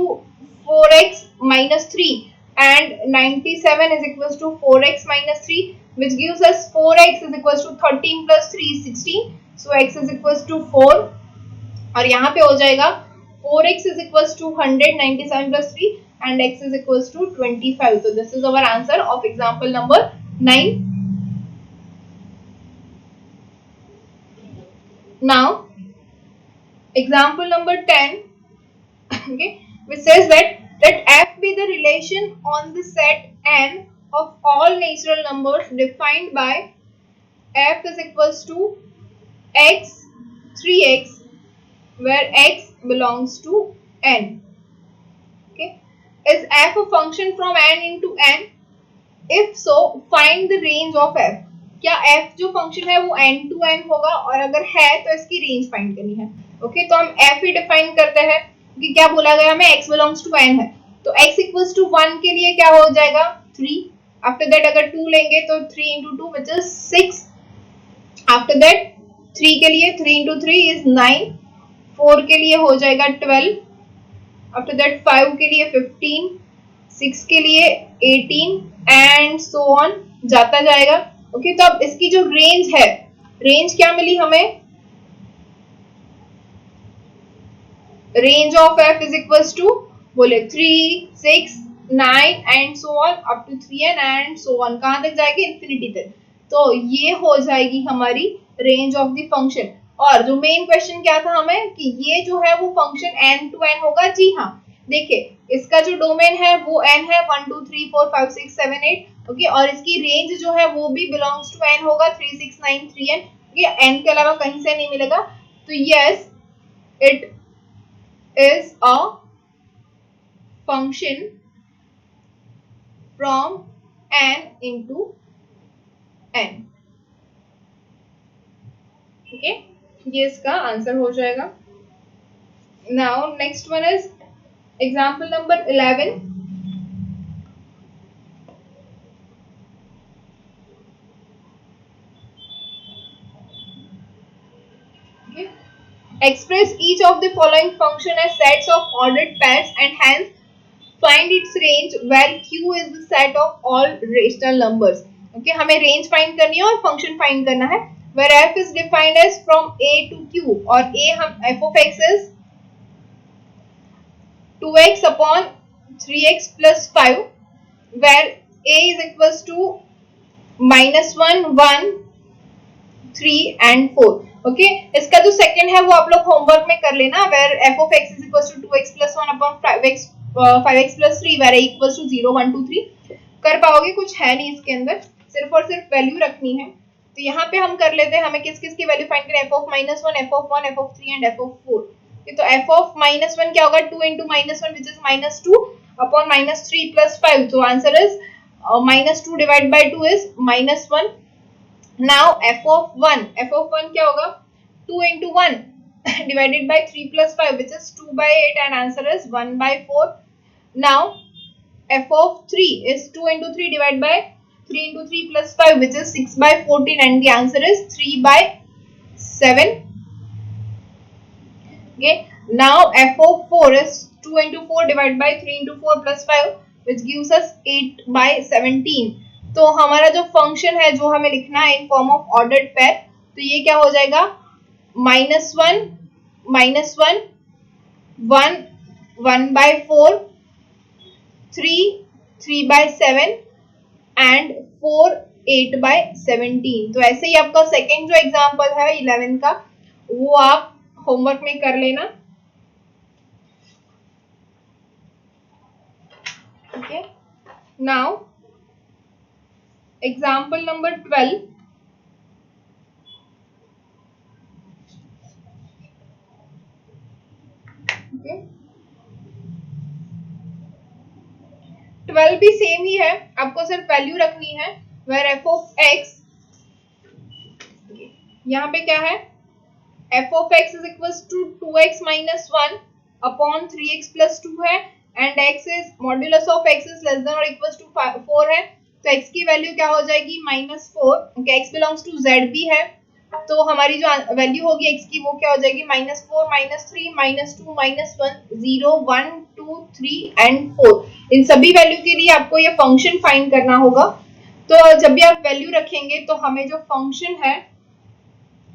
4x minus 3 and 97 is equals to 4x minus 3, which gives us 4x is equals to 13 plus 3 is 16, so x is equals to 4। और यहाँ पे हो जाएगा 4x is equals to 197 plus 3 and x is equals to 25। so this is our answer of example number 9। now example number 10, okay, which says that let f be the relation on the set n of all natural numbers defined by f is equals to x 3x, where x belongs to n। okay, is f a function from n into n? if so find the range of f। क्या f जो function है वो n to n होगा, और अगर है तो इसकी रेंज फाइंड करनी है। ओके, तो हम f ही डिफाइन करते हैं कि क्या बोला गया हमें, x बिलोंग्स टू n है, तो x इक्वल्स टू 1 के लिए क्या हो जाएगा 3। आफ्टर दैट अगर 2 लेंगे तो 3 into 2 which is 6। After that 3 के लिए 3 into 3 is 9। 4 के लिए हो जाएगा 12। आफ्टर दैट 5 के लिए 15, 6 के लिए 18 एंड सो ऑन जाता जाएगा। ओके, तो अब इसकी जो रेंज है, रेंज क्या मिली हमें, range of f is equals to बोले 3, 6 9 and so on up to 3n and so on, कहां तक जाएगी? इंफिनिटी तक। तो ये हो जाएगी हमारी रेंज ऑफ द फंक्शन। और जो मेन क्वेश्चन क्या था हमें कि ये जो है वो फंक्शन n टू n होगा। जी हाँ, देखिए इसका जो डोमेन है वो n है, 1 2 3 4 5 6 7 8 ओके, और इसकी रेंज जो है वो भी बिलोंग्स टू n होगा, 3 6 9 3n ओके, n के अलावा कहीं से नहीं मिलेगा। तो yes, it is a function from n into n। Okay, ये इसका आंसर हो जाएगा। Now next one is example number 11। Express each of the following function as sets of ordered pairs and hence find its range where q is the set of all rational numbers। Okay, हमें range find करनी है और function find करना है। where f is defined as from a to q और a हम f of x is 2x upon 3x plus 5 where a is equals to -1 1 3 and 4। Okay, इसका जो सेकंड है वो आप लोग होमवर्क में कर लेना, where f of x is equals to 2x plus 1 upon 5x plus 3 where a equals to 0 1 2 3। कर पाओगे, कुछ है नहीं इसके अंदर, सिर्फ और सिर्फ वैल्यू रखनी है। तो यहाँ पे हम कर लेते हैं, हमें किस किस की वैल्यू फाइंड करें? f of -1 f of 1 f of 3 and f of 4। तो f of -1 क्या होगा? 2 into -1 which is -2 upon -3 plus 5। तो answer is -2 divided by 2 is -1। Now f of 1 क्या होगा? 2 into 1 divided by 3 plus 5 which is 2 by 8 and answer is 1 by 4। Now f of 3 is 2 into 3 divided by 3 into 3 plus 5 which is 6 by 14 and the answer is 3 by 7। Okay, now f of 4 is 2 into 4 divided by 3 into 4 plus 5 which gives us 8 by 17। तो हमारा जो function है जो हमें लिखना है in form of ordered pair, तो ये क्या हो जाएगा? -1 -1 1 1 by 4 3 3 by 7 एंड 4 8 by 17। तो ऐसे ही आपका सेकेंड जो एग्जाम्पल है 11 का वो आप होमवर्क में कर लेना। Okay, now example number 12। Okay, 12 भी सेम ही है, आपको सिर्फ वैल्यू रखनी है। वेयर एफ ऑफ एक्स, यहाँ पे क्या है? f of x is equals to 2x minus 1 upon 3x plus 2 है and x is modulus of x is less than or equals to 4 है। तो x की वैल्यू क्या हो जाएगी? -4। okay, x belongs to z भी है, तो हमारी जो वैल्यू होगी x की वो क्या हो जाएगी? -4 -3 -2 -1 0 1 2 3 एंड 4। इन सभी वैल्यू के लिए आपको ये फंक्शन फाइंड करना होगा। तो जब भी आप वैल्यू रखेंगे तो हमें जो फंक्शन है,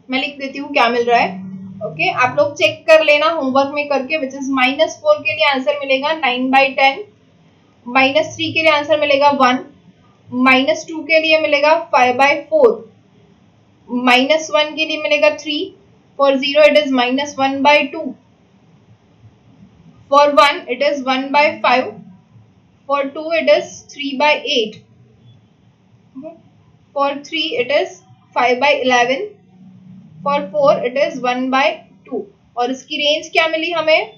मैं लिख देती हूँ क्या मिल रहा है। ओके, आप लोग चेक कर लेना होमवर्क में करके। विच इज -4 के लिए आंसर मिलेगा 9 by 10, -3 के लिए आंसर मिलेगा 1, -2 के लिए मिलेगा 5 by 4, -1 के लिए मिलेगा 3, for 0 it is -1 by 2, for 1 it is 1 by 5, for 2 it is 3 by 8, for 3 it is 5 by 11, for 4 it is 1 by 2। और इसकी रेंज क्या मिली हमें?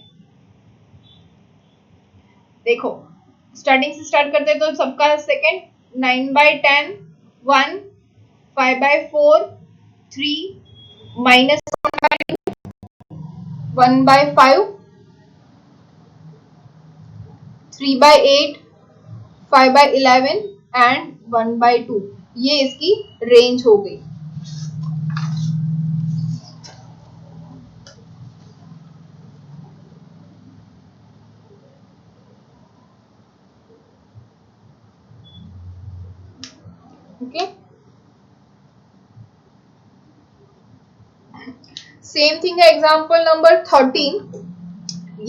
देखो, स्टार्टिंग से स्टार्ट करते हैं तो सबका second 9 by 10 1 5 by 4 3 -1 by 2 1 by 5 3 by 8 5 by 11 and 1 by 2। ये इसकी रेंज हो गई। ओके, सेम थिंग है एग्जाम्पल नंबर 13।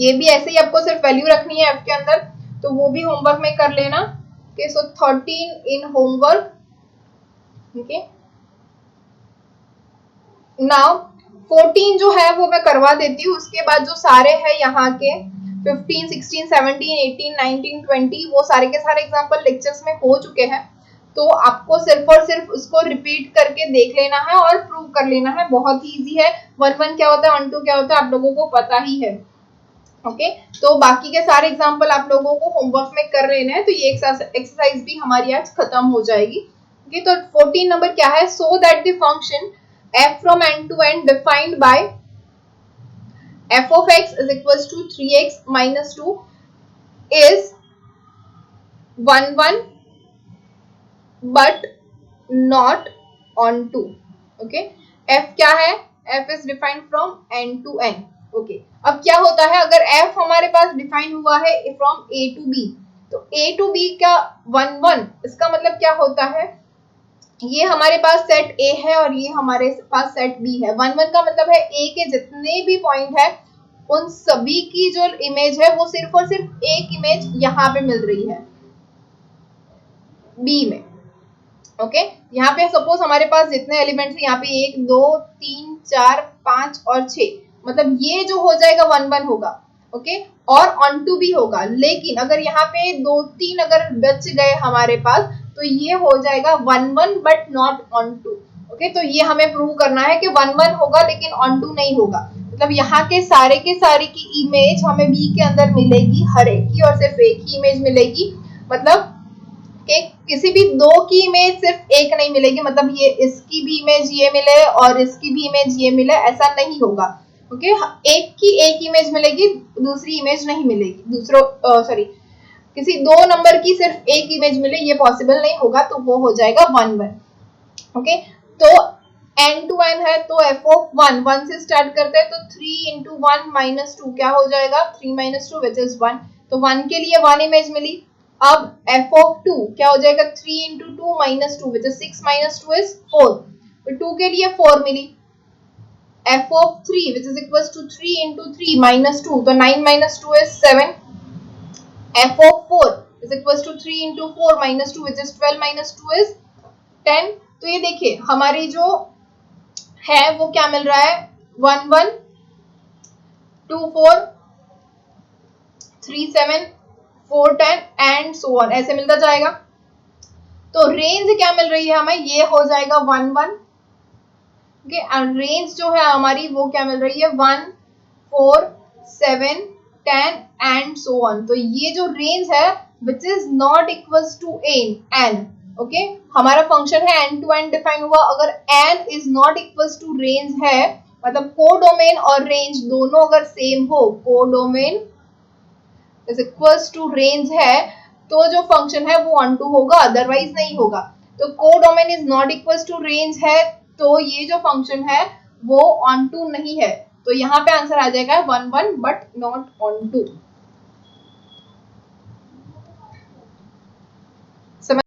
ये भी ऐसे ही आपको सिर्फ वैल्यू रखनी है f के अंदर। तो वो भी होमवर्क में कर लेना। Okay, so 13 in homework. Okay, now 14 जो है वो मैं करवा देती हूँ, उसके बाद जो सारे हैं यहाँ के 15, 16, 17, 18, 19, 20 वो सारे के सारे एग्जाम्पल लेक्चर्स में हो चुके हैं। तो आपको सिर्फ और सिर्फ उसको रिपीट करके देख लेना है और प्रूव कर लेना है। बहुत ही इजी है। 1 क्या होता है, 1 क्या होता है, आप लोगों को पता ही है। ओके, तो बाकी के सारे एग्जाम्पल आप लोगों को होमवर्क में कर लेना है। तो ये एक्सरसाइज भी हमारी आज खत्म हो जाएगी। ओके, तो 14 नंबर क्या है, so that the function f from n to n defined by f of x is equals to 3x minus 2 is 1 1 but not on 2. Okay, f क्या है, f is defined from n to n. Okay, अब क्या होता है, अगर f हमारे पास define हुआ है from a to b, तो a to b का 1 1, इसका मतलब क्या होता है, ये हमारे पास सेट A है और ये हमारे पास सेट B है। 1 1 का मतलब है A के जितने भी पॉइंट है उन सभी की जो इमेज है वो सिर्फ और सिर्फ एक इमेज यहाँ पे मिल रही है B में। ओके, यहाँ पे सपोज हमारे पास जितने एलिमेंट्स हैं यहाँ पे 1 2 3 4 5 और 6, मतलब ये जो हो जाएगा 1 1 होगा। ओके, और ऑन टू भी होगा, लेकिन अगर यहाँ पे 2 3 अगर बच गए हमारे पास तो ये हो जाएगा 1 1 बट नॉट ऑन टू। ओके, तो ये हमें प्रूव करना है कि 1 1 होगा लेकिन ऑन टू नहीं होगा। मतलब यहाँ के सारे की इमेज हमें बी के अंदर मिलेगी, हर एक की, और सिर्फ एक ही इमेज मिलेगी। मतलब कि किसी भी दो की इमेज सिर्फ एक नहीं मिलेगी, मतलब ये इसकी भी इमेज ये मिले और इसकी भी इमेज ये मिले, ऐसा नहीं होगा। ओके, एक की एक इमेज मिलेगी, दूसरी इमेज नहीं मिलेगी। किसी दो नंबर की सिर्फ एक इमेज मिले, ये पॉसिबल नहीं होगा, तो वो हो जाएगा 1 1। ओके, तो n to n है तो f of 1 से स्टार्ट करते हैं, तो 3 into 1 minus 2 क्या हो जाएगा, 3 minus 2 which is 1। तो 1 के लिए 1 इमेज मिली। अब f of 2 क्या हो जाएगा, 3 into 2 minus 2 which is 6 minus 2 is 4। तो 2 के लिए 4 मिली। f of 3 which is equals to 3 into 3 minus 2, तो 9 minus 2 is 7। f of 4 is equals to 3 into 4 minus 2 which is 12 minus 2 is 10। तो ये देखिए हमारी जो है वो क्या मिल रहा है, 1 1 2 4 3 7 4 10 एंड सो ऑन, ऐसे मिलता जाएगा। तो रेंज क्या मिल रही है हमें, ये हो जाएगा 1 1। ओके, एंड रेंज जो है हमारी वो क्या मिल रही है, 1 4 7 10 एंड सो ऑन। तो ये जो रेंज है which is not equals to n। ओके, हमारा फंक्शन है n to n डिफाइन हुआ, अगर n is not equals to range है, मतलब कोडोमेन और रेंज दोनों अगर सेम हो, codomain is equals to range है, तो जो फंक्शन है वो ऑन टू होगा, अदरवाइज नहीं होगा। तो codomain is not equals to range है, तो ये जो फंक्शन है वो ऑन टू नहीं है। तो यहाँ पे आंसर आ जाएगा 1 1 बट नॉट ऑन टू।